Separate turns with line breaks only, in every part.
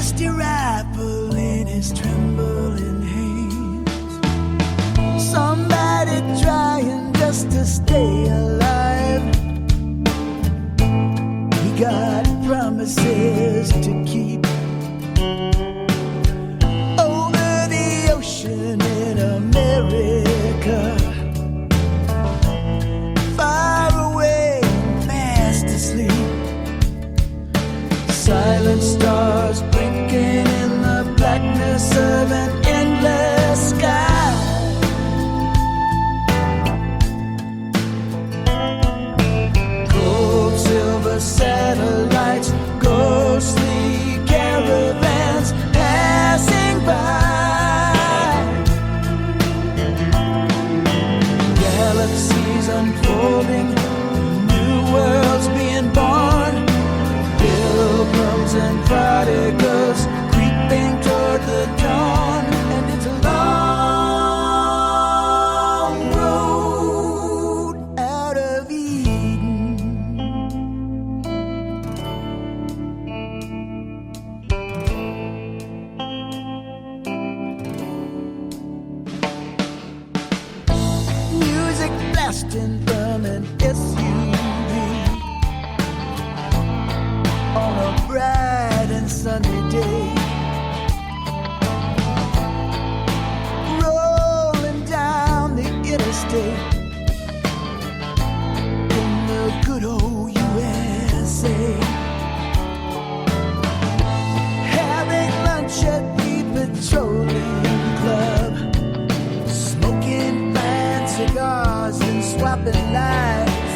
rusty rifle in his trembling hands. Somebody trying just to stay alive. He got promises to keep. Over the ocean in America, far away, fast asleep. Silent stars blinking in the blackness of an endless sky. Cold silver satellites, ghostly caravans passing by. Galaxies unfolding, new worlds being born. Pilgrims and prodigals creeping toward the dawn. And it's a long road out of Eden. Music blasting from an SUV on a bright and sunny day. Rolling down the interstate in the good old USA. Having lunch at the Petroleum Club, smoking fine cigars and swapping lies.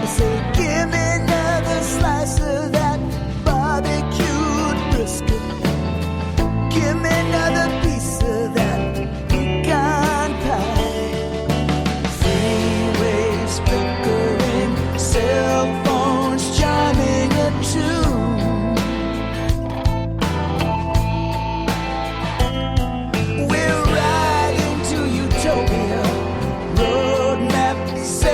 They say, give me another slice of that barbecued brisket. Give me another piece of that pecan pie. Freeways flickering, cell phones chiming a tune. We're riding to utopia, roadmap set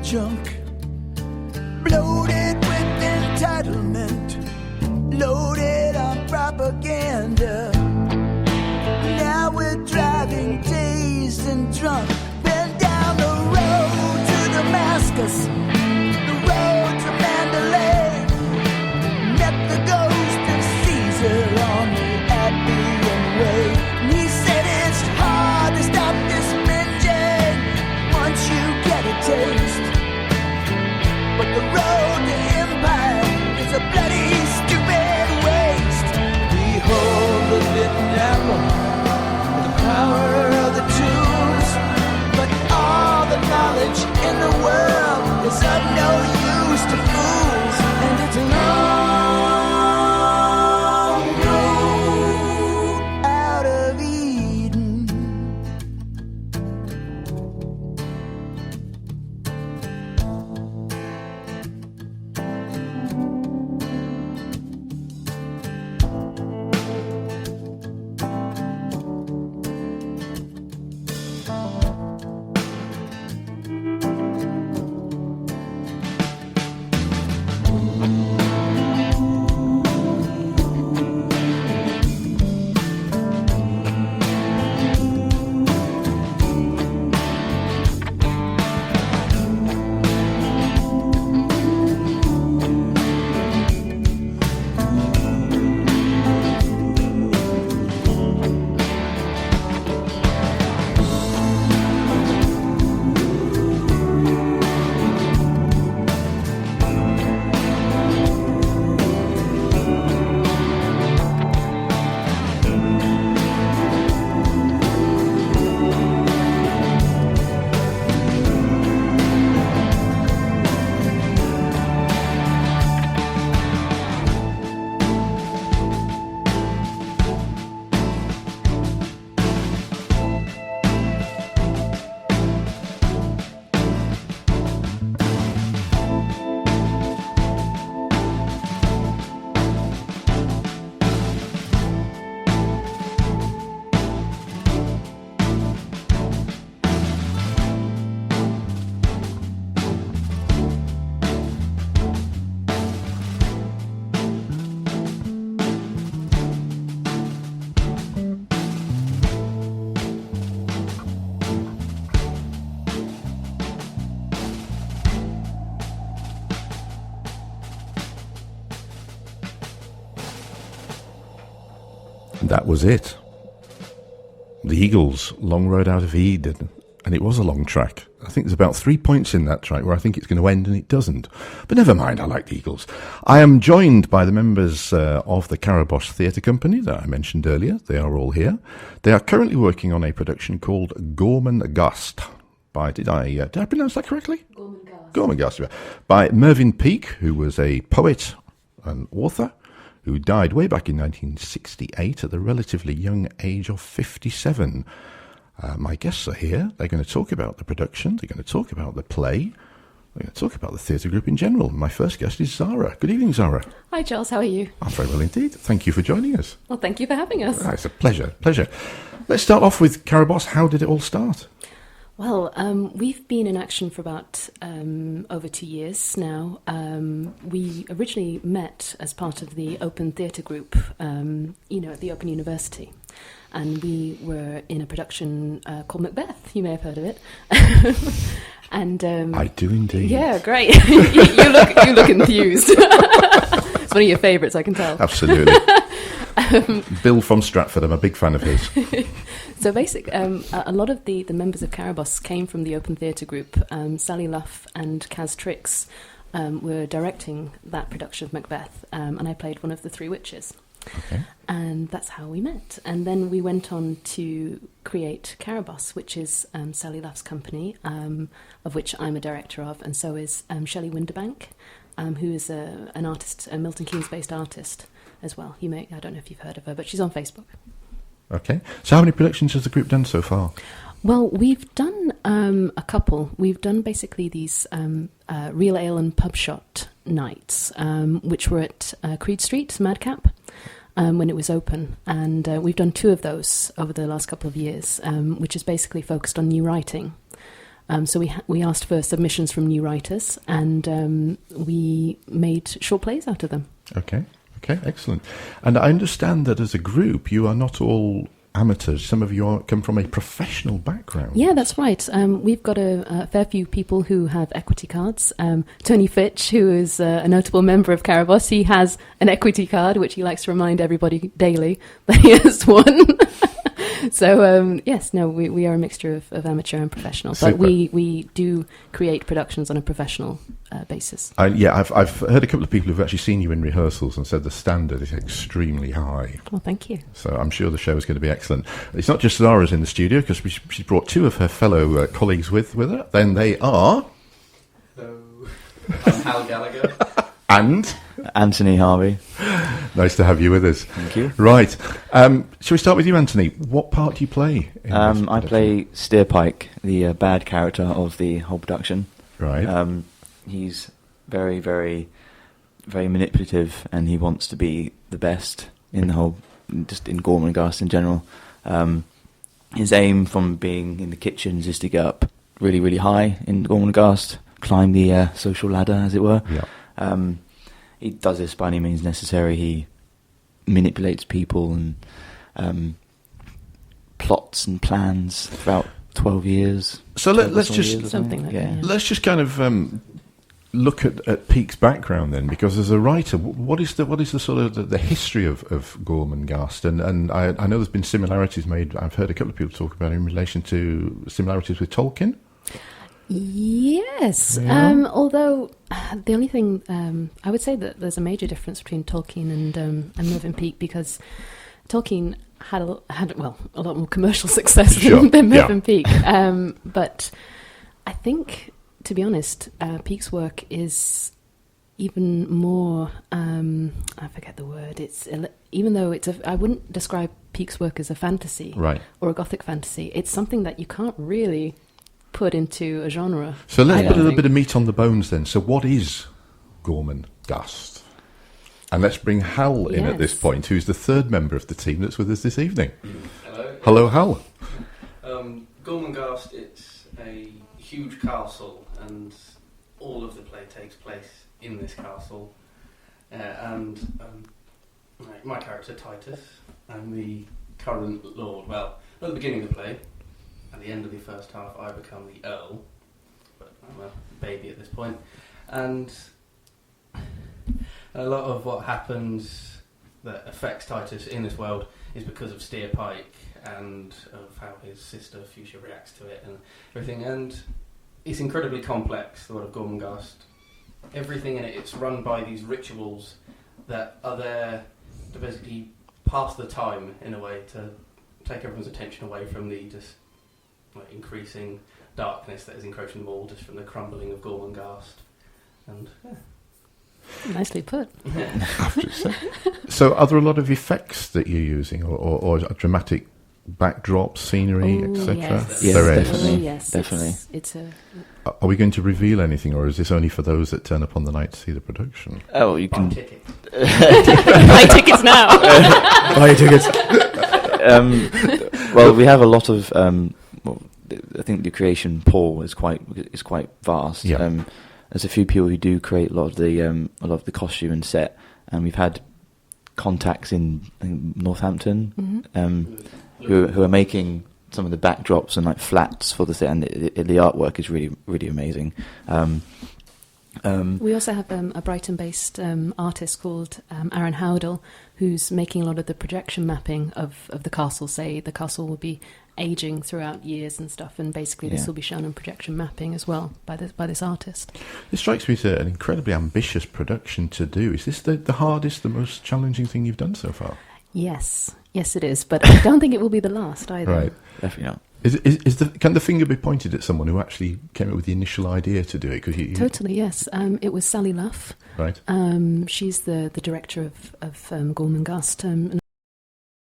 junk, bloated with entitlement, loaded on propaganda. Now we're driving dazed and drunk, been down the road to Damascus, the road to Mandalay, met the ghost of Caesar on the Appian Way. And he said it's hard to stop this binging once you get a taste, but the road to empire is a bloody stupid waste. Behold the bitten apple, the power of the tools, but all the knowledge in the world is of no use to fools, and it's a long road out of Eden.
That was it. The Eagles, Long Road Out of Eden. And it was a long track. I think there's about 3 points in that track where I think it's going to end and it doesn't. But never mind, I like the Eagles. I am joined by the members of the CARABOSSE Theatre Company that I mentioned earlier. They are all here. They are currently working on a production called Gormenghast. Did I pronounce that correctly? Gormenghast. By Mervyn Peake, who was a poet and author, who died way back in 1968 at the relatively young age of 57. My guests are here. They're going to talk about the production. They're going to talk about the play. They're going to talk about the theatre group in general. My first guest is Zara. Good evening, Zara.
Hi, Charles. How are you?
I'm very well indeed. Thank you for joining us.
Well, thank you for having us.
It's a pleasure. Let's start off with CARABOSSE. How did it all start?
Well, we've been in action for about over 2 years now. We originally met as part of the Open Theatre Group, at the Open University. And we were in a production called Macbeth. You may have heard of it. And
I do indeed.
Yeah, great. you look enthused. It's one of your favourites, I can tell.
Absolutely. Bill from Stratford, I'm a big fan of his.
So basically, a lot of the members of CARABOSSE came from the Open Theatre Group. Sally Luff and Kaz Trix were directing that production of Macbeth, and I played one of the three witches.
Okay.
And that's how we met. And then we went on to create CARABOSSE, which is Sally Luff's company, of which I'm a director of, and so is Shelley Winderbank, who is an artist, a Milton Keynes-based artist as well. I don't know if you've heard of her, but she's on Facebook.
Okay. So how many productions has the group done so far?
Well, we've done a couple. We've done basically these real ale and pub shot nights, which were at Creed Street, Madcap, when it was open. And we've done two of those over the last couple of years, which is basically focused on new writing. So we asked for submissions from new writers, and we made short plays out of them.
Okay, excellent. And I understand that as a group, you are not all amateurs. Some of you come from a professional background.
Yeah, that's right. We've got a fair few people who have equity cards. Tony Fitch, who is a notable member of CARABOSSE, he has an equity card, which he likes to remind everybody daily that he has one. So, yes, no, we are a mixture of amateur and professional. But we do create productions on a professional basis.
I've heard a couple of people who've actually seen you in rehearsals and said the standard is extremely high.
Well, thank you.
So I'm sure the show is going to be excellent. It's not just Zara's in the studio, because she's brought two of her fellow colleagues with her. Then they are...
Hello, I'm Hal Gallagher.
And...
Anthony Harvey.
Nice to have you with us.
Thank you.
Right. Shall we start with you, Anthony? What part do you play in this
I play Steer Pike, the bad character of the whole production.
Right.
He's very, very, very manipulative, and he wants to be the best in the whole, just in Gormenghast in general. His aim from being in the kitchens is to get up really, really high in Gormenghast, climb the social ladder, as it were.
Yeah.
He does this by any means necessary. He manipulates people and plots and plans throughout 12 years.
So let's just
Something like that, yeah.
let's just kind of look at Peake's background then, because as a writer, what is the sort of the history of Gormenghast? And I know there's been similarities made. I've heard a couple of people talk about it in relation to similarities with Tolkien.
Yes,
Yeah.
although the only thing I would say that there's a major difference between Tolkien and Mervyn Peake, because Tolkien had a lot more commercial success
Sure,
than Mervyn
yeah.
Peake. But I think, to be honest, Peake's work is even more. I forget the word. Even though I wouldn't describe Peake's work as a fantasy,
Right.
or a gothic fantasy. It's something that you can't really put into a genre.
So let's
I
put a
don't
little
think.
bit of meat on the bones then. So what is Gormenghast? And let's bring Hal in at this
Yes.
point, who's the third member of the team that's with us this evening.
Hello.
Hello, Hal.
Gormenghast, it's a huge castle, and all of the play takes place in this castle. My character, Titus, I'm the current lord. Well, at the beginning of the play, at the end of the first half, I become the earl, but I'm a baby at this point. And a lot of what happens that affects Titus in this world is because of Steer Pike and of how his sister Fuchsia reacts to it and everything. And it's incredibly complex, the world of Gormenghast. Everything in it, it's run by these rituals that are there to basically pass the time, in a way, to take everyone's attention away from the just increasing darkness that is encroaching the wall, just from the crumbling of Gormenghast. And
Nicely put.
So are there a lot of effects that you're using, or dramatic backdrops, scenery,
Oh,
etc.?
yes.
Yes,
There is.
definitely.
Oh, yes,
Definitely.
It's a
Are we going to reveal anything, or is this only for those that turn up on the night to see the production?
Oh, you
buy
can
tickets.
buy tickets now.
buy tickets. Well, we have a lot of. I think the creation pool is quite vast.
Yeah.
There's a few people who do create a lot of the costume and set, and we've had contacts in Northampton who are making some of the backdrops and like flats for the set, and the artwork is really, really amazing.
We also have a Brighton-based artist called Aaron Howdell, who's making a lot of the projection mapping of the castle. Say the castle will be aging throughout years and stuff, and basically this will be shown on projection mapping as well by this artist.
It strikes me as an incredibly ambitious production to do. Is this the hardest, the most challenging thing you've done so far?
Yes, it is, but I don't think it will be the last either.
Right.
Definitely not.
Can the finger be pointed at someone who actually came up with the initial idea to do it?
Totally, yes. It was Sally Luff.
Right.
She's the director of Gormenghast, and